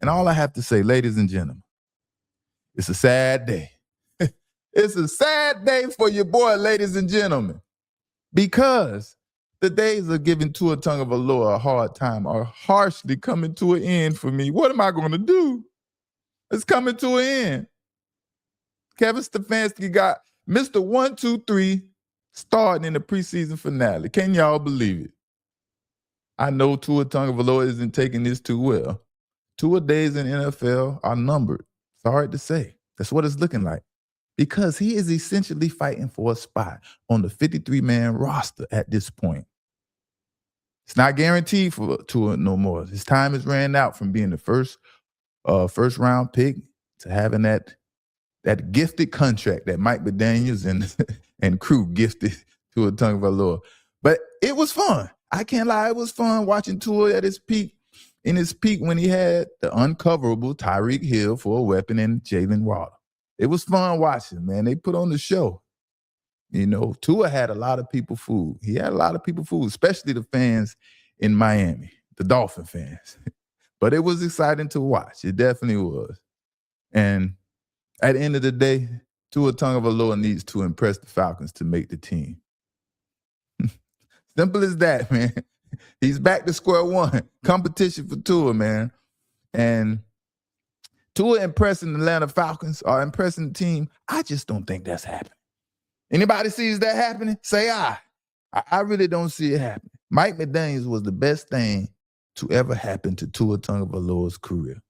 And all I have to say, ladies and gentlemen, it's a sad day. It's a sad day for your boy, ladies and gentlemen, because the days of giving Tua Tagovailoa a hard time are harshly coming to an end for me. What am I going to do? It's coming to an end. Kevin Stefanski got Mr. 1-2-3 starting in the preseason finale. Can y'all believe it? I know Tua Tagovailoa isn't taking this too well. Tua days in NFL are numbered. It's hard to say. That's what it's looking like. Because he is essentially fighting for a spot on the 53-man roster at this point. It's not guaranteed for Tua no more. His time has ran out from being the first round pick to having that gifted contract that Mike McDaniels and crew gifted Tua Tagovailoa. But it was fun. I can't lie, it was fun watching Tua at his peak, in his peak when he had the uncoverable Tyreek Hill for a weapon and Jalen Waddle. It was fun watching, man. They put on the show. You know, Tua had a lot of people fooled. He had a lot of people fooled, especially the fans in Miami, the Dolphin fans. But it was exciting to watch. It definitely was. And at the end of the day, Tua Tagovailoa needs to impress the Falcons to make the team. Simple as that, man. He's back to square one. Competition for Tua, man. And Tua impressing the Atlanta Falcons or impressing the team, I just don't think that's happening. Anybody sees that happening? Say aye. I really don't see it happening. Mike McDaniels was the best thing to ever happen to Tua Tagovailoa's career.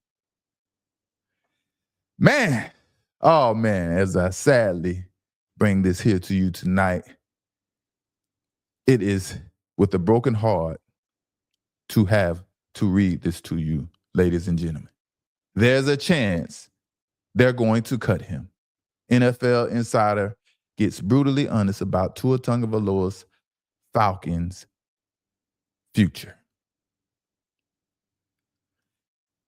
Man, oh man, as I sadly bring this here to you tonight, it is with a broken heart to have to read this to you, ladies and gentlemen. There's a chance they're going to cut him. NFL Insider gets brutally honest about Tua Tagovailoa's Falcons' future.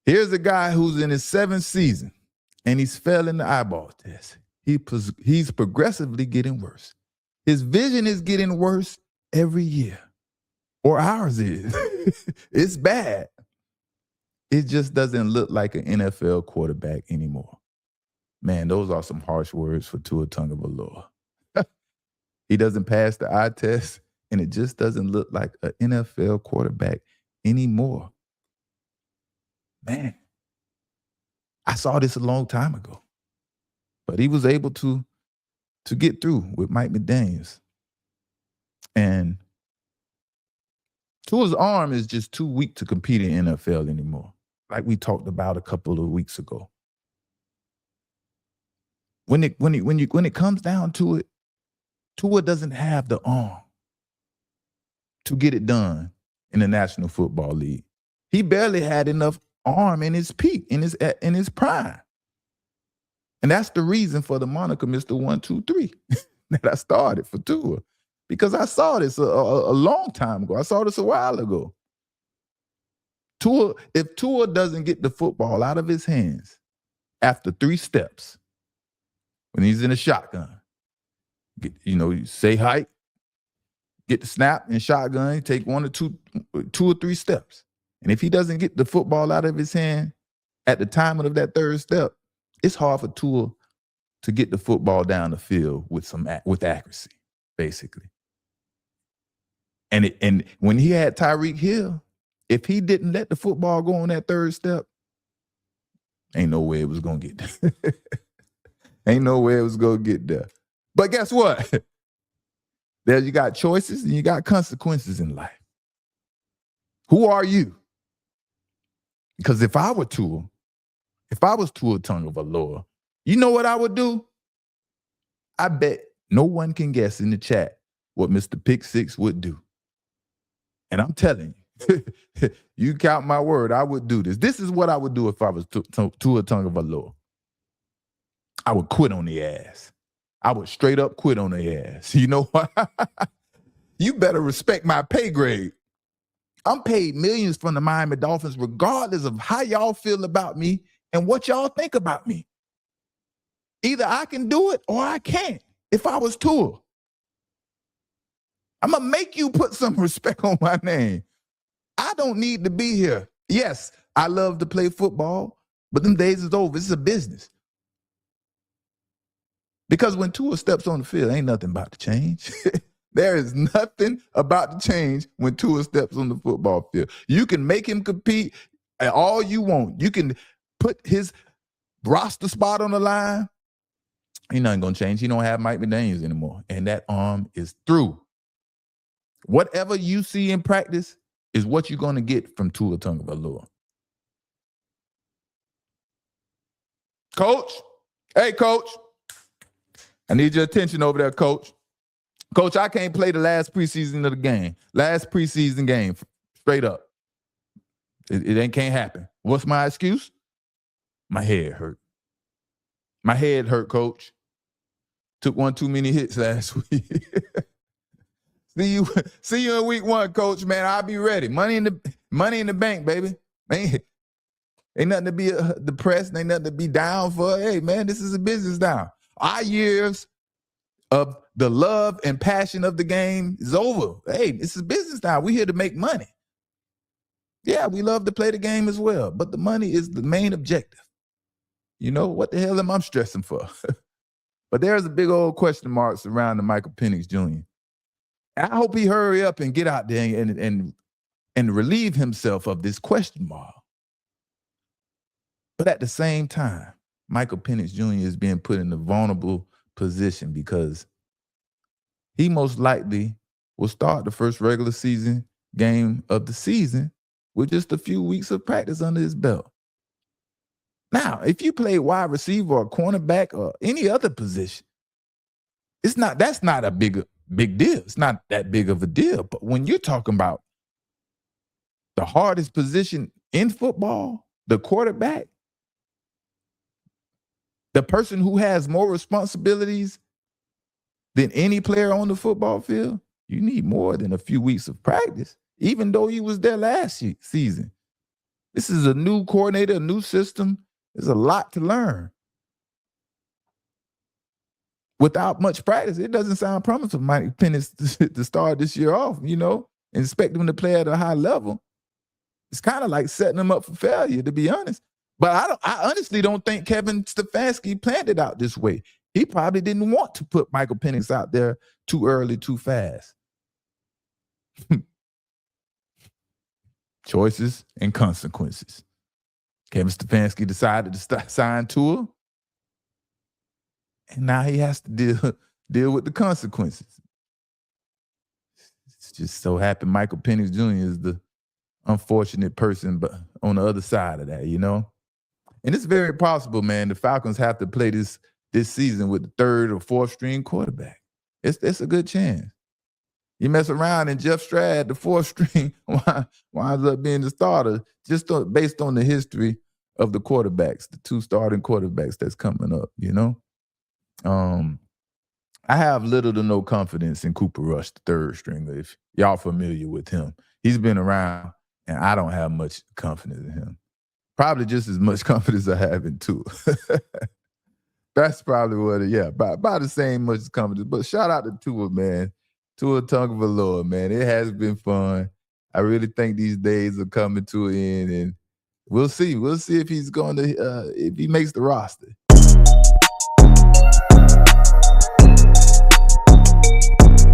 Here's a guy who's in his 7th season, and he's failing the eyeball test. He's progressively getting worse. His vision is getting worse every year, or ours is. It's bad. It just doesn't look like an NFL quarterback anymore. Man, those are some harsh words for Tua Tagovailoa. He doesn't pass the eye test, and it just doesn't look like an NFL quarterback anymore. Man, I saw this a long time ago, but he was able to get through with Mike McDaniels. And Tua's arm is just too weak to compete in NFL anymore, like we talked about a couple of weeks ago. When it comes down to it, Tua doesn't have the arm to get it done in the National Football League. He barely had enough arm in his peak, in his prime. And that's the reason for the moniker Mr. 1-2-3 that I started for Tua. Because I saw this a long time ago. I saw this a while ago. If Tua doesn't get the football out of his hands after 3 steps, when he's in a shotgun, you say hike, get the snap and shotgun, take 1 or 2 or 3 steps. And if he doesn't get the football out of his hand at the time of that 3rd step, it's hard for Tua to get the football down the field with accuracy, basically. And when he had Tyreek Hill, if he didn't let the football go on that 3rd step, ain't no way it was going to get there. Ain't no way it was going to get there. But guess what? There you got choices and you got consequences in life. Who are you? Because if I was Tua Tagovailoa, you know what I would do? I bet no one can guess in the chat what Mr. Pick Six would do. And I'm telling you, you count my word, I would do this. This is what I would do if I was Tua Tagovailoa. I would quit on the ass. I would straight up quit on the ass. You know what? You better respect my pay grade. I'm paid millions from the Miami Dolphins regardless of how y'all feel about me and what y'all think about me. Either I can do it or I can't. If I was Tua, I'm going to make you put some respect on my name. I don't need to be here. Yes, I love to play football, but them days is over. It's a business. Because when Tua steps on the field, ain't nothing about to change. There is nothing about to change when Tua steps on the football field. You can make him compete all you want. You can put his roster spot on the line. Ain't nothing going to change. He don't have Mike McDaniels anymore. And that arm is through. Whatever you see in practice is what you're going to get from Tua Tagovailoa. Coach, hey, Coach. I need your attention over there, Coach. Coach, I can't play the last preseason of the game. Last preseason game, straight up. It can't happen. What's my excuse? My head hurt. My head hurt, Coach. Took one too many hits last week. See you in week 1, Coach, man. I'll be ready. Money in the bank, baby. Man, ain't nothing to be depressed. Ain't nothing to be down for. Hey, man, this is a business now. Our years of the love and passion of the game is over. Hey, this is business now. We're here to make money. Yeah, we love to play the game as well, but the money is the main objective. You know, what the hell am I stressing for? But there's a big old question mark surrounding Michael Penix Jr. I hope he hurry up and get out there and relieve himself of this question mark. But at the same time, Michael Penix Jr. is being put in a vulnerable position because he most likely will start the first regular season game of the season with just a few weeks of practice under his belt. Now, if you play wide receiver or cornerback or any other position, that's not a big deal. It's not that big of a deal. But when you're talking about the hardest position in football, the quarterback, the person who has more responsibilities than any player on the football field, you need more than a few weeks of practice, even though he was there last season. This is a new coordinator, a new system. There's a lot to learn. Without much practice, it doesn't sound promising for Mike Penix to start this year off, you know, and expect him to play at a high level. It's kind of like setting him up for failure, to be honest. But I honestly don't think Kevin Stefanski planned it out this way. He probably didn't want to put Michael Penix out there too early, too fast. Choices and consequences. Kevin Stefanski decided to sign Tua, and now he has to deal with the consequences. It's just so happened Michael Penix Jr. is the unfortunate person but on the other side of that, you know? And it's very possible, man, the Falcons have to play this season with the third or fourth string quarterback. It's a good chance. You mess around and Jeff Stroud, the fourth string, winds up being the starter just based on the history of the quarterbacks, the 2 starting quarterbacks that's coming up, you know? I have little to no confidence in Cooper Rush, the third stringer, if y'all familiar with him. He's been around, and I don't have much confidence in him. Probably just as much confidence I have in Tua. That's probably what about the same much confidence. But shout out to Tua, man. Tua Tagovailoa, man. It has been fun. I really think these days are coming to an end, and we'll see. We'll see if he's going to if he makes the roster.